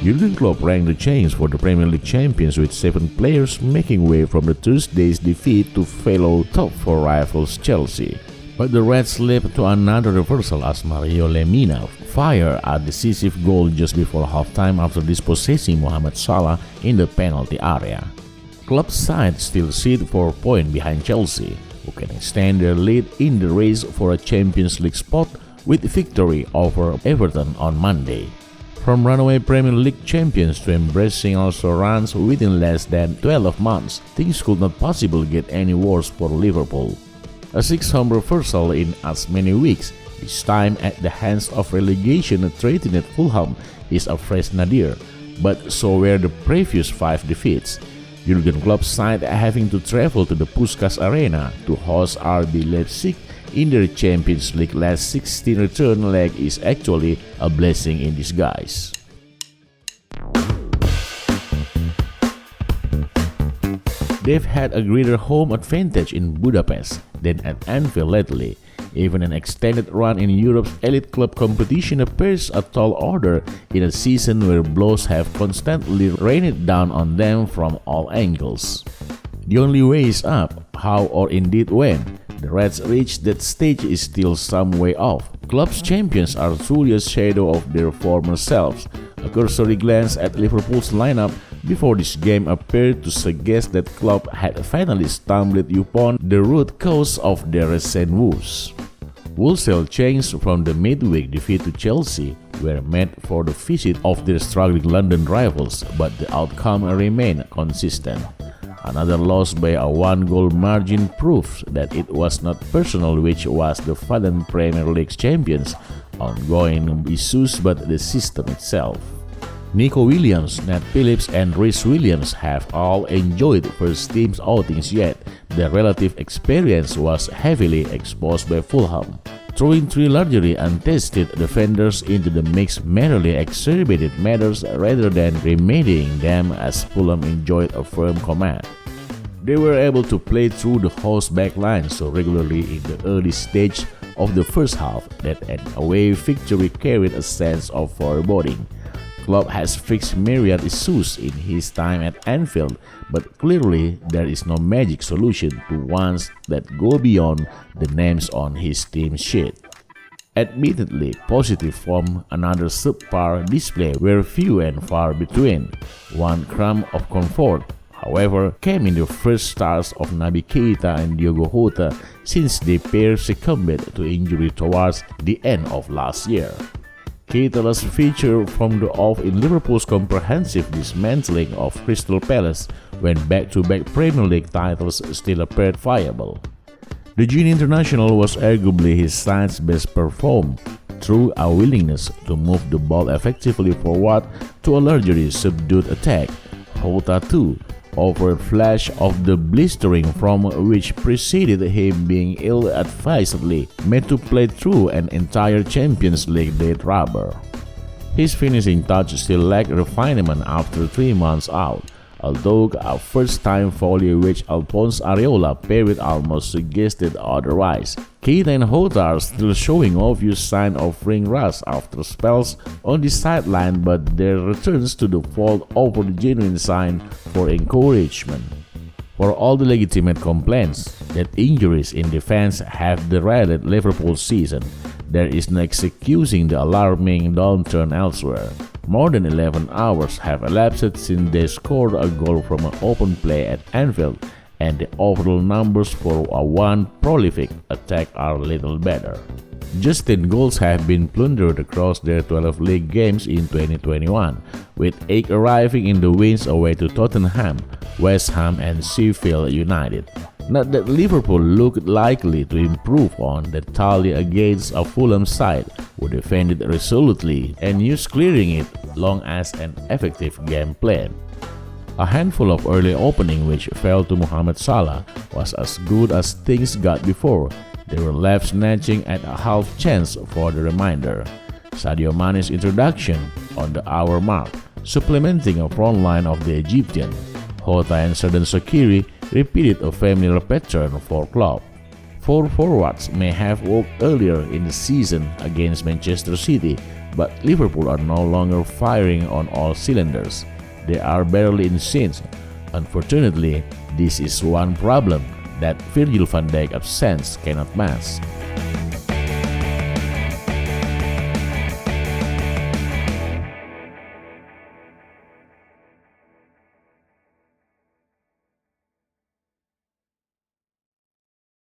Jurgen Klopp ranked the change for the Premier League champions with 7 players making way from the Thursday's defeat to fellow top 4 rivals Chelsea. But the Reds slipped to another reversal as Mario Lemina fired a decisive goal just before halftime after dispossessing Mohamed Salah in the penalty area. Klopp's side still sit 4 points behind Chelsea, who can extend their lead in the race for a Champions League spot with victory over Everton on Monday. From runaway Premier League champions to embracing also runs within less than 12 months, things could not possibly get any worse for Liverpool. A 6-home reversal in as many weeks, this time at the hands of relegation-threatened Fulham, is a fresh nadir, but so were the previous 5 defeats. Jurgen Klopp's side having to travel to the Puskás Arena to host RB Leipzig in their Champions League last 16 return leg is actually a blessing in disguise. They've had a greater home advantage in Budapest than at Anfield lately. Even an extended run in Europe's elite club competition appears a tall order in a season where blows have constantly rained down on them from all angles. The only way is up. How or indeed when the Reds reach that stage is still some way off. Klopp's champions are truly a shadow of their former selves. A cursory glance at Liverpool's lineup before this game appeared to suggest that Klopp had finally stumbled upon the root cause of their recent woes. Wholesale changes from the midweek defeat to Chelsea were made for the visit of their struggling London rivals, but the outcome remained consistent. Another loss by a 1-goal margin proves that it was not personal, which was the fallen Premier League champions' ongoing issues, but the system itself. Nico Williams, Nat Phillips, and Rhys Williams have all enjoyed first team outings, yet their relative experience was heavily exposed by Fulham. Throwing 3 largely untested defenders into the mix merely exacerbated matters rather than remedying them, as Fulham enjoyed a firm command. They were able to play through the host backline so regularly in the early stage of the first half that an away victory carried a sense of foreboding. Klopp has fixed myriad issues in his time at Anfield, but clearly there is no magic solution to ones that go beyond the names on his team sheet. Admittedly, positive from another subpar display were few and far between. One crumb of comfort, however, came in the first starts of Naby Keita and Diogo Jota since the pair succumbed to injury towards the end of last year. Keita last featured from the off in Liverpool's comprehensive dismantling of Crystal Palace when back-to-back Premier League titles still appeared viable. The Genie International was arguably his side's best performed through a willingness to move the ball effectively forward to a largely subdued attack. Jota too offered flash of the blistering from which preceded him being ill-advisedly made to play through an entire Champions League date rubber. His finishing touch still lacked refinement after 3 months out, although a first-time volley which Alphonse Areola paired almost suggested otherwise. Keita and Jota are still showing obvious signs of ring rust after spells on the sideline, but their returns to the fold offer the genuine sign for encouragement. For all the legitimate complaints that injuries in defense have derailed Liverpool's season, there is no excusing the alarming downturn elsewhere. More than 11 hours have elapsed since they scored a goal from an open play at Anfield, and the overall numbers for a one prolific attack are little better. Just 10 goals have been plundered across their 12 league games in 2021, with 8 arriving in the wins away to Tottenham, West Ham and Sheffield United. Not that Liverpool looked likely to improve on that tally against a Fulham side who defended resolutely and used clearing it long as an effective game plan. A handful of early opening which fell to Mohamed Salah was as good as things got before. They were left snatching at a half chance for the remainder. Sadio Mane's introduction on the hour mark, supplementing a front line of the Egyptian. Jota and Xherdan Shaqiri repeated a familiar pattern for Klopp. Four forwards may have worked earlier in the season against Manchester City, but Liverpool are no longer firing on all cylinders. They are barely in sync. Unfortunately, this is one problem that Virgil van Dijk's absence cannot mask.